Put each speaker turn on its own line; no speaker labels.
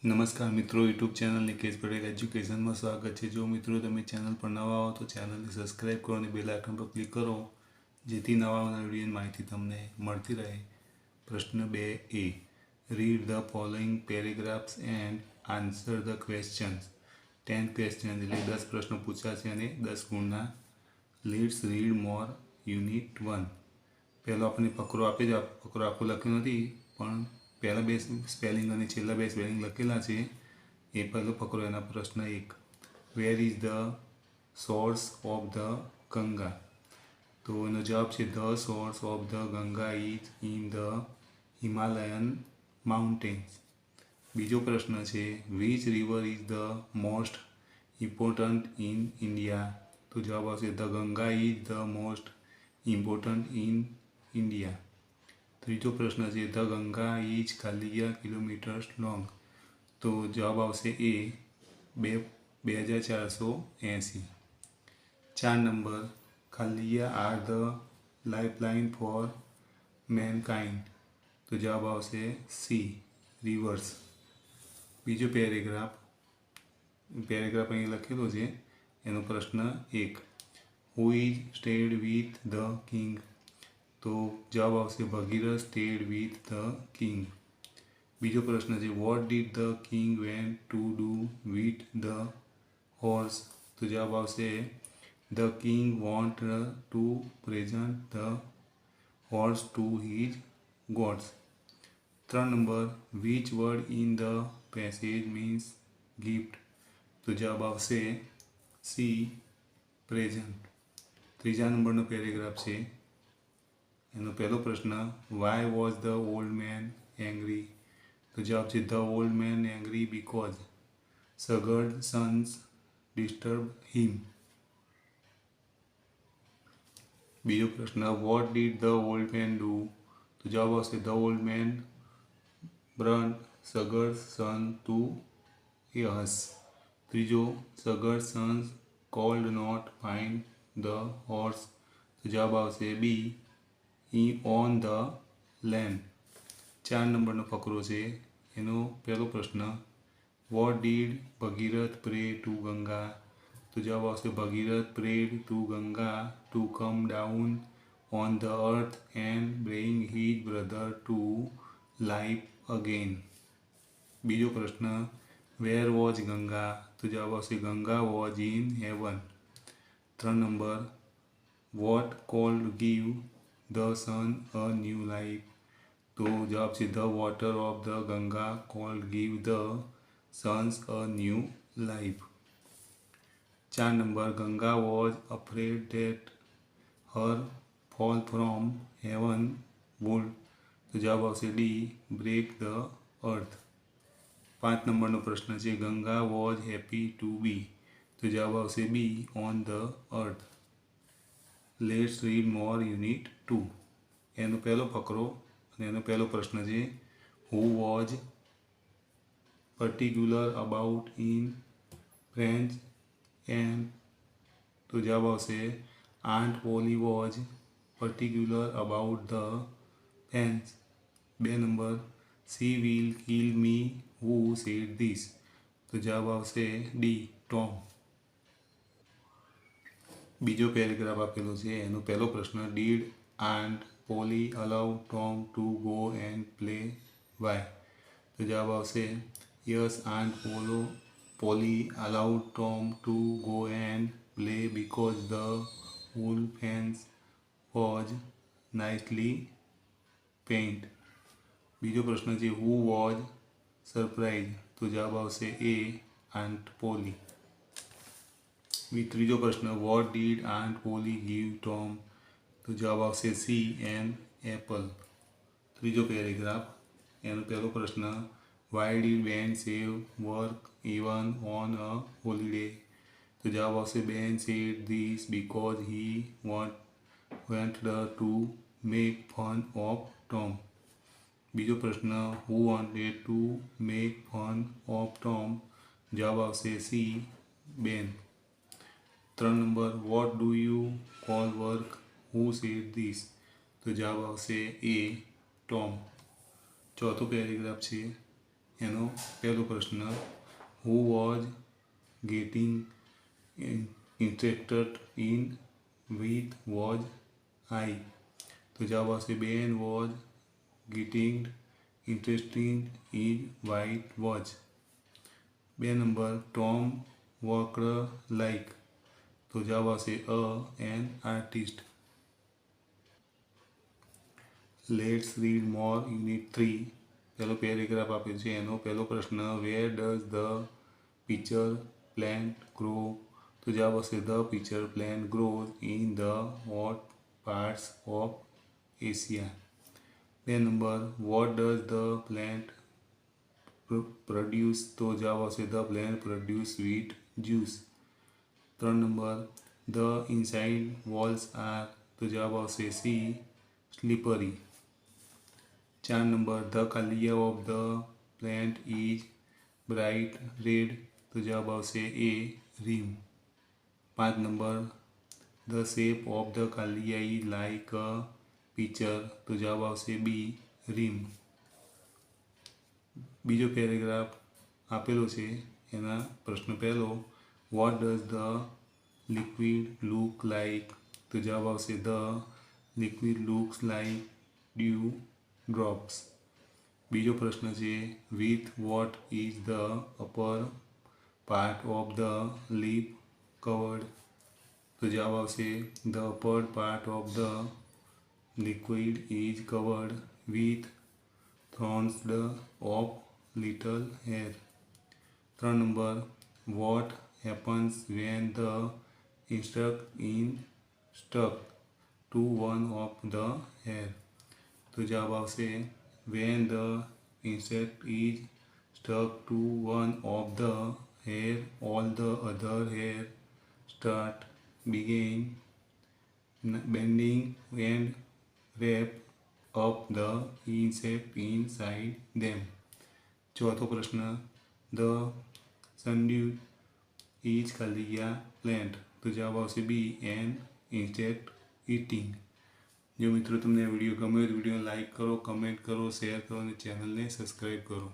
નમસ્કાર મિત્રો, YouTube channel Nikesh Patel એજ્યુકેશનમાં સ્વાગત છે। જો મિત્રો તમે ચેનલ પર નવા આવો તો ચેનલને સબસ્ક્રાઈબ કરો અને બેલ આઇકન પર ક્લિક કરો, જેથી નવા વિડીયોની માહિતી તમને મળતી રહે। પ્રશ્ન 2A, read the following paragraphs and answer the questions. 10 question એટલે 10 પ્રશ્નો પૂછાશે અને 10 ગુણના। Let's read more unit 1। પહેલો આપણને ફકરો આપે છે, ફકરો આખો લખ્યો નથી, પણ પહેલા બે સ્પેલિંગ અને છેલ્લા બે સ્પેલિંગ લખેલા છે। એ પહેલો ફકરો, એના પ્રશ્ન 1, where is the source of the Ganga? તો એનો જવાબ છે the source of the Ganga is in the Himalayan mountains. બીજો પ્રશ્ન છે, which river is the most important in India? તો જવાબ આવશે the Ganga is the most important in India. ત્રીજો પ્રશ્ન છે, ધ ગંગા ઇઝ ખાલીયા કિલોમીટર્સ લોંગ? તો જવાબ આવશે એ 2480। 4 નંબર, ખાલીયા are the lifeline for mankind? તો જવાબ આવશે સી, રિવર્સ। બીજો પેરેગ્રાફ અહીં લખેલો છે, એનો પ્રશ્ન 1, who is stayed with the king? તો જવાબ આવશે ભગીરથ સ્ટેડ વિથ ધ કિંગ। બીજો પ્રશ્ન છે, vote did the king went to do with the horse? તો જવાબ આવશે the king want to present the horse to his gods. 3 number, which word in the passage means gift? તો જવાબ આવશે C, present. ત્રીજા નંબરનો પેરેગ્રાફ છે, એનો પહેલો પ્રશ્ન, why was the old man angry? તો જવાબ છે the old man angry because Sagar's sons disturb him. બીજો પ્રશ્ન, what did the old man do? તો જવાબ આવશે the old man burnt Sagar's son to a ash. ત્રીજો, Sagar's sons could not find the horse? તો જવાબ આવશે બી, ઓન ધ લેન્ડ। 4 નંબરનો ફકરો છે, એનો પહેલો પ્રશ્ન, what did Bhagirath pray to Ganga? તો જવાબ આવશે Bhagirath prayed to Ganga to come down on the earth and bring his brother to life again. બીજો પ્રશ્ન, વેર વોઝ ગંગા? તો જવાબ આવશે Ganga was in heaven. 3 number, what could give the son a new life? તો જવાબ છે the water of the Ganga could give the sons a new life. 4 number, Ganga was afraid that her fall from heaven would? તો જવાબ આવશે D, break the earth. 5 નંબરનો પ્રશ્ન છે, Ganga was happy to be? તો જવાબ આવશે be, on the earth. Let's read more unit 2। એનો પહેલો ફકરો અને એનો પહેલો પ્રશ્ન છે, who was particular about in French and? તો જવાબ આવશે aunt Polly was particular about the fence. 2 number, she will kill me who said this? તો જવાબ આવશે ડી, ટોમ। બીજો પેરેગ્રાફ આપેલો છે, એનો પહેલો પ્રશ્ન, did aunt Polly allow Tom to go and play why? તો જવાબ આવશે yes, aunt Polly allowed Tom to go and play because the wool fence was nicely paint. બીજો પ્રશ્ન છે, હુ વોઝ સરપ્રાઇઝ? તો જવાબ આવશે એ, આન્ટ પોલી। ત્રીજો પ્રશ્ન, what did aunt Polly give Tom? તો જવાબ આવશે સી, એન એપલ। ત્રીજો પેરેગ્રાફ, એનો પહેલો પ્રશ્ન, why did Ben save work even on a holiday? તો જવાબ આવશે Ben said this because he wanted to make fun of Tom. બીજો પ્રશ્ન, who wanted to make fun of Tom? જવાબ આવશે C, Ben. 3 number, what do you call work? Who said this? તો જવાબ આવશે એ, ટોમ। ચોથો પેરેગ્રાફ છે, એનો પહેલો પ્રશ્ન, who was gating interested in with was I? તો જવાબ આવશે બેન was gating interested in white watch. 2 number, Tom worked like. તો જવાબ આવશે an artist. Let's read more unit 3. પહેલો પેરેગ્રાફ આપ્યો છે એનો પહેલો પ્રશ્ન, where does the picture plant grow? તો જવાબ આવશે the picture plant grows in the hot parts of Asia. 2 number, vote does the plant produce? તો જવાબ આવશે the plant produce sweet juice. 3 number, the inside walls are? તો જવાબ આવશે C slippery. 4 number, the કાલિયા of the plant is bright red? તો જવાબ આવશે A rim. 5 number, the shape of the કાલિયા ઇઝ લાઇક અ પિક્ચર? તો જવાબ આવશે બી રીમ. બીજો પેરેગ્રાફ આપેલો છે એના પ્રશ્ન પહેલો, what does the liquid look like? તો જવાબ આવશે the liquid looks like dew drops. બીજો પ્રશ્ન છે, with what is the upper part of the leaf covered? તો જવાબ આવશે the upper part of the liquid is covered with thorns of little hair. 3 number, what happens when the insect is stuck to one of the hair? તો જવાબ આવશે when the insect is stuck to one of the hair all the other hair start begin bending and wrap up the insect inside them. ચોથો પ્રશ્ન, the સનડ્યુ is Kalia plant? તો જવાબ આવશે બી N insect eating. જો મિત્રો તમને video ગમ્યો તો વિડીયોને લાઇક કરો, કમેન્ટ કરો, શેર કરો અને ચેનલને સબસ્ક્રાઈબ કરો.